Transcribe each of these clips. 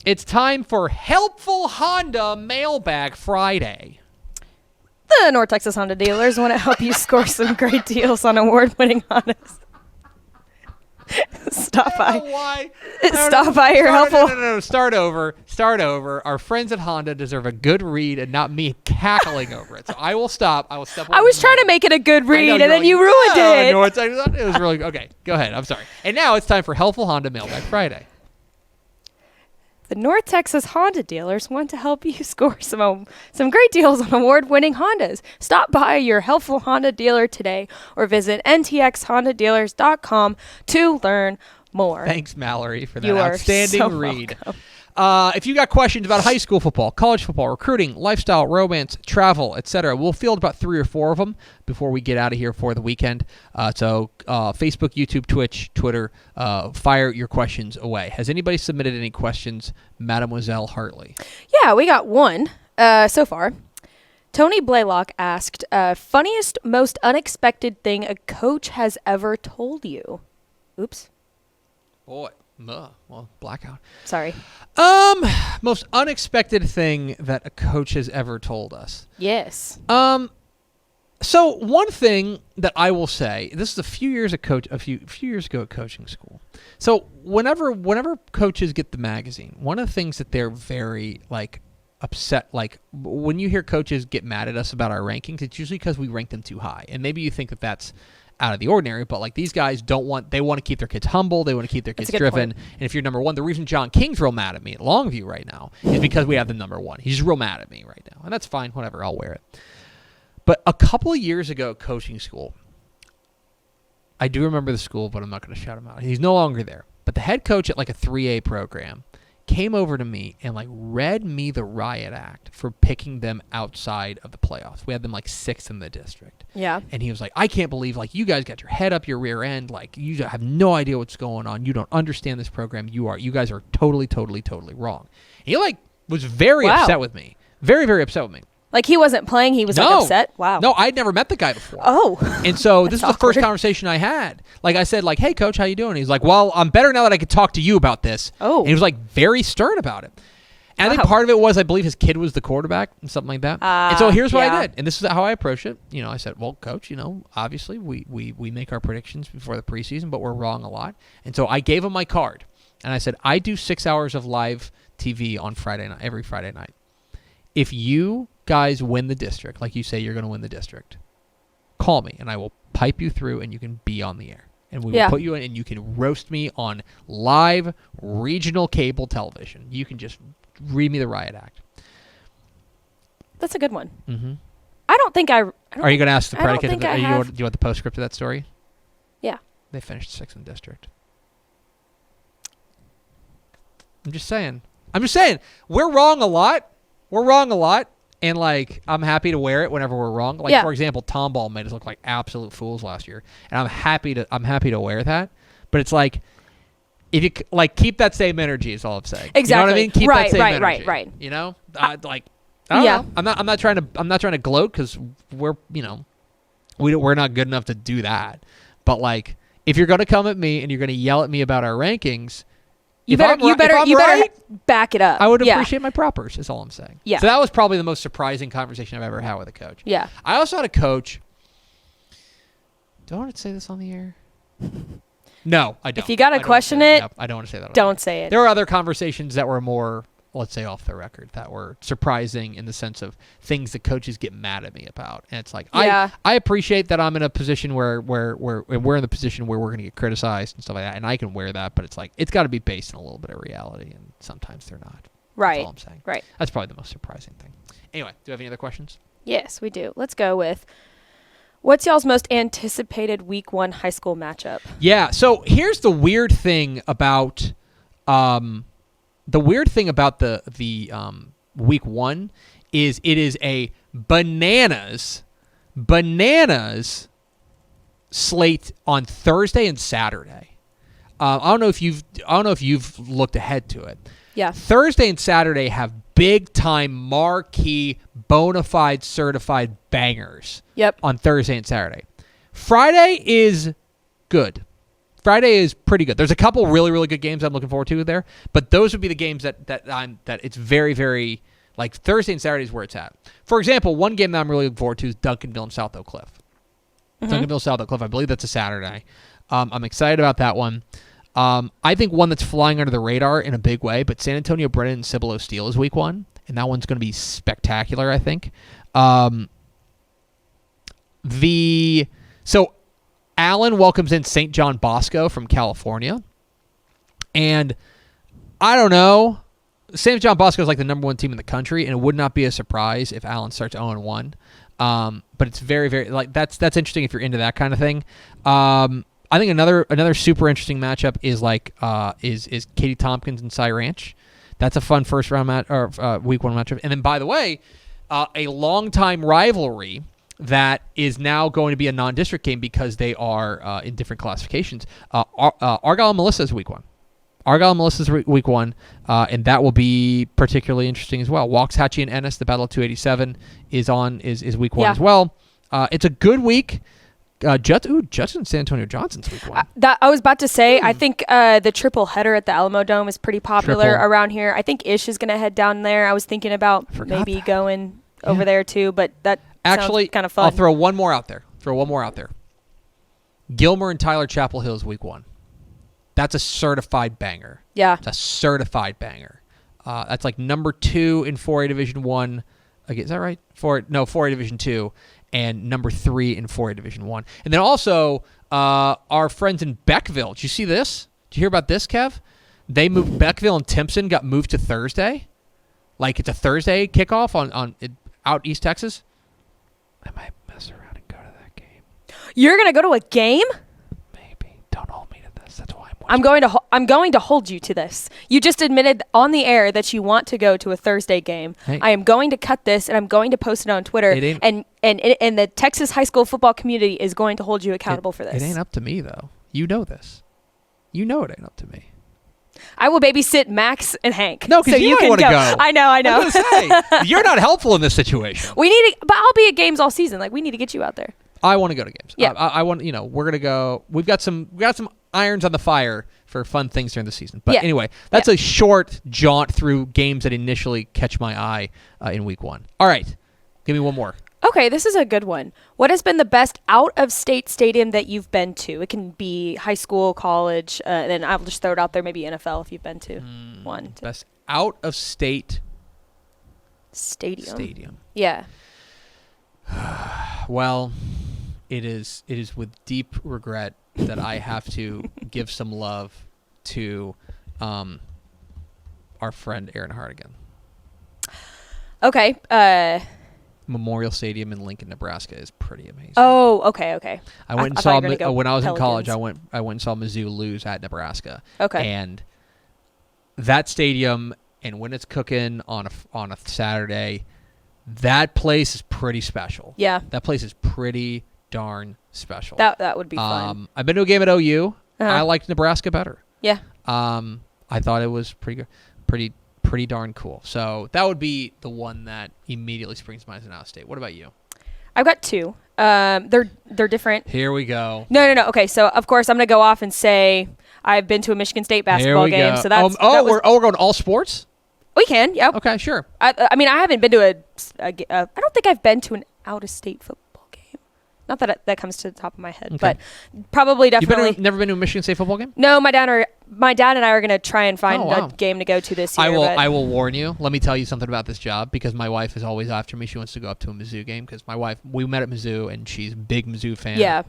It's time for Helpful Honda Mailbag Friday. The North Texas Honda dealers want to help you score some great deals on award-winning Hondas. Stop by. Stop by your helpful. No. Start over. Our friends at Honda deserve a good read and not me cackling over it. So I will stop. I will step away. I was trying to make it a good read, and then you ruined it. No, it was really okay. Go ahead. I'm sorry. And now it's time for Helpful Honda Mailbag Friday. The North Texas Honda dealers want to help you score some great deals on award-winning Hondas. Stop by your Helpful Honda dealer today or visit ntxhondadealers.com to learn more. Thanks, Mallory, for that outstanding read. Welcome. If you got questions about high school football, college football, recruiting, lifestyle, romance, travel, etc., we'll field about 3 or 4 of them before we get out of here for the weekend. So Facebook, YouTube, Twitch, Twitter, fire your questions away. Has anybody submitted any questions, Mademoiselle Hartley? Yeah, we got one so far. Tony Blaylock asked, funniest, most unexpected thing a coach has ever told you? Oops. Boy. Well, blackout. Sorry. Most unexpected thing that a coach has ever told us. Yes. So one thing that I will say, this is a few years ago at coaching school. So whenever coaches get the magazine, one of the things that they're very upset, when you hear coaches get mad at us about our rankings, it's usually because we rank them too high. And maybe you think that that's out of the ordinary, but these guys they want to keep their kids humble, they want to keep their kids driven. Point. And if you're number one, the reason John King's real mad at me at Longview right now is because we have the number one. He's real mad at me right now, and that's fine, whatever, I'll wear it. But a couple of years ago at coaching school, I do remember the school, but I'm not going to shout him out. He's no longer there. But the head coach at a 3A program came over to me and read me the riot act for picking them outside of the playoffs. We had them 6th in the district. Yeah. And he was like, I can't believe you guys got your head up your rear end. You have no idea what's going on. You don't understand this program. You guys are totally, totally, totally wrong. And he was very upset with me. Very, very upset with me. He wasn't playing, he was upset? Wow. No, I'd never met the guy before. Oh. And so this is the first conversation I had. I said, hey, coach, how you doing? He's like, well, I'm better now that I could talk to you about this. Oh. And he was very stern about it. And I think part of it was I believe his kid was the quarterback and something like that. And so here's what I did. And this is how I approached it. I said, well, coach, obviously we make our predictions before the preseason, but we're wrong a lot. And so I gave him my card. And I said, I do 6 hours of live TV on Friday night, every Friday night. If you guys win the district, like you say you're going to win the district, call me and I will pipe you through and you can be on the air. And we will put you in and you can roast me on live regional cable television. You can just read me the riot act. That's a good one. Mm-hmm. I don't think I... Are you going to ask the predicate? Do you want the postscript of that story? Yeah. They finished 6th in the district. I'm just saying. We're wrong a lot. And I'm happy to wear it whenever we're wrong. For example, Tomball made us look like absolute fools last year, and I'm happy to wear that. But it's if you keep that same energy is all I'm saying. Exactly. You know what I mean? Keep that same energy. Right. I don't know. I'm not trying to gloat because we're we're not good enough to do that. But if you're gonna come at me and you're gonna yell at me about our rankings. You better back it up. I would appreciate my propers, is all I'm saying. Yeah. So that was probably the most surprising conversation I've ever had with a coach. Yeah. I also had a coach. Do I want to say this on the air? No, I don't. If you got to question it, no, I don't want to say that. Don't say it. There were other conversations that were more, let's say, off the record, that were surprising in the sense of things that coaches get mad at me about. And it's I appreciate that I'm in a position where we're in the position where we're going to get criticized and stuff like that, and I can wear that, but it's got to be based on a little bit of reality, and sometimes they're not. Right. That's all I'm saying. Right. That's probably the most surprising thing. Anyway, do you have any other questions? Yes, we do. Let's go with, what's y'all's most anticipated week 1 high school matchup? Yeah, so here's the weird thing about the week 1 is it is a bananas slate on Thursday and Saturday. I don't know if you've looked ahead to it. Yeah. Thursday and Saturday have big time marquee bona fide certified bangers. Yep. On Thursday and Saturday. Friday is good. Friday is pretty good. There's a couple really, really good games I'm looking forward to there, but those would be the games that it's very, very, like Thursday and Saturday is where it's at. For example, one game that I'm really looking forward to is Duncanville and South Oak Cliff. Duncanville, South Oak Cliff, I believe that's a Saturday. I'm excited about that one. I think one that's flying under the radar in a big way, but San Antonio Brennan and Cibolo Steel is week 1, and that one's going to be spectacular, I think. So Allen welcomes in St. John Bosco from California. And I don't know. St. John Bosco is like the number 1 team in the country, and it would not be a surprise if Allen starts 0-1. But it's very, very like that's interesting if you're into that kind of thing. I think another super interesting matchup is is Katie Tompkins and Cy Ranch. That's a fun first round week 1 matchup. And then by the way, a longtime rivalry that is now going to be a non-district game because they are in different classifications. Argyle and Melissa is week 1. Argyle and Melissa's week 1, and that will be particularly interesting as well. Waxahachie and Ennis, the Battle of 287, is week 1 as well. It's a good week. Judson San Antonio Johnson's week 1. I was about to say, I think the triple header at the Alamo Dome is pretty popular around here. I think Ish is going to head down there. I was thinking about maybe going over there too, but that sounds kind of fun. I'll throw one more out there. Gilmer and Tyler Chapel Hill is week 1. That's a certified banger. Yeah. It's a certified banger. That's like number 2 in 4A Division 1. Okay, is that right? 4A Division 2. And number 3 in 4A Division 1. And then also our friends in Beckville. Did you see this? Did you hear about this, Kev? They moved Beckville and Timpson got moved to Thursday. Like it's a Thursday kickoff on out East Texas. I might mess around and go to that game. You're going to go to a game? Maybe. Don't hold me to this. That's why I'm going to hold you to this. You just admitted on the air that you want to go to a Thursday game. Hey. I am going to cut this and I'm going to post it on Twitter. And the Texas high school football community is going to hold you accountable for this. It ain't up to me though. You know this. You know it ain't up to me. I will babysit Max and Hank. No, because you don't want to go. I know. I was gonna say, you're not helpful in this situation. But I'll be at games all season. Like we need to get you out there. I want to go to games. Yeah. I want. We're gonna go. We've got some irons on the fire for fun things during the season. But anyway, that's a short jaunt through games that initially catch my eye in week 1. All right, give me one more. Okay, this is a good one. What has been the best out-of-state stadium that you've been to? It can be high school, college, and then I'll just throw it out there, maybe NFL if you've been to one. Best out-of-state stadium. Yeah. Well, it is with deep regret that I have to give some love to our friend Aaron Hardigan. Okay. Memorial Stadium in Lincoln, Nebraska is pretty amazing. Oh, okay. I went and saw when I was in college. I went and saw Mizzou lose at Nebraska. Okay. And that stadium, and when it's cooking on a Saturday, that place is pretty special. Yeah. That place is pretty darn special. That would be fun. I've been to a game at OU. Uh-huh. I liked Nebraska better. Yeah. I thought it was pretty darn cool. So that would be the one that immediately springs to mind as an out-of-state. What about you? I've got 2. They're different. Here we go. No. Okay, so of course I'm gonna go off and say I've been to a Michigan State basketball game. Go. So that's we're going all sports. We can. Yep. Okay, sure. I mean I haven't been to I don't think I've been to an out-of-state football game. Not that that comes to the top of my head, but probably definitely. You've never been to a Michigan State football game? No, my dad and I are going to try and find a game to go to this year. I will warn you. Let me tell you something about this job because my wife is always after me. She wants to go up to a Mizzou game because we met at Mizzou and she's a big Mizzou fan. Yeah.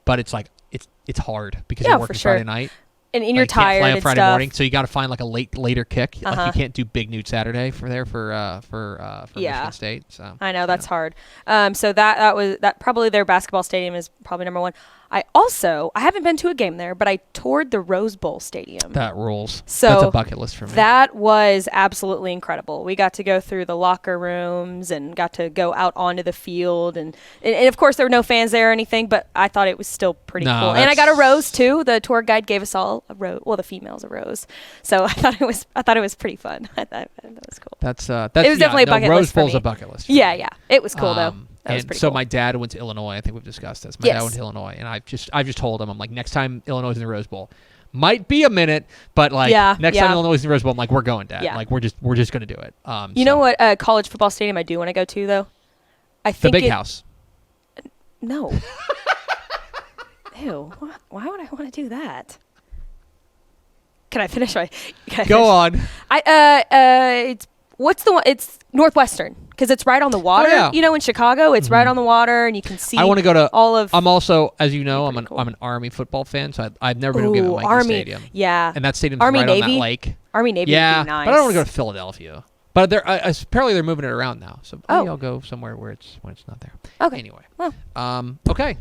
But it's like it's hard because you're working Friday night. And you're tired. You can't fly on and Friday stuff. morning, so you got to find like a later kick. Like you can't do Big Nude Saturday for Michigan State. So I know that's hard. So that probably their basketball stadium is probably number 1. I haven't been to a game there, but I toured the Rose Bowl Stadium. That rules. So that's a bucket list for me. That was absolutely incredible. We got to go through the locker rooms and got to go out onto the field. And of course, there were no fans there or anything, but I thought it was still pretty cool. And I got a rose, too. The tour guide gave us all a rose. Well, the females a rose. So I thought it was pretty fun. I thought that was cool. That's it was definitely a bucket Rose list for Bowl's me. a bucket list. Yeah. It was cool, though. That was And pretty so cool. my dad went to Illinois. I think we've discussed this. My dad Yes. went to Illinois, and I've just told him, I'm like, next time Illinois is in the Rose Bowl, might be a minute, but like next time Illinois is in the Rose Bowl, I'm like, we're going, Dad. Yeah. Like we're just gonna do it. You know what college football stadium I do want to go to though? I The think Big House. No. Ew. Why would I want to do that? Can I finish my? Go on. It's what's the one? It's Northwestern because it's right on the water. yeah. You know, in Chicago, it's right on the water, and you can see. I want to go to all of. I'm also, as you know, pretty cool. I'm an Army football fan, so I've never been to a game at Yankee Army. Stadium. Yeah. And that stadium's Army right Navy. on that lake. Army Navy Yeah, would be nice. but I don't want to go to Philadelphia. But they're apparently they're moving it around now, so maybe Oh. I'll go somewhere where it's not there. Okay. Anyway. Well. Okay.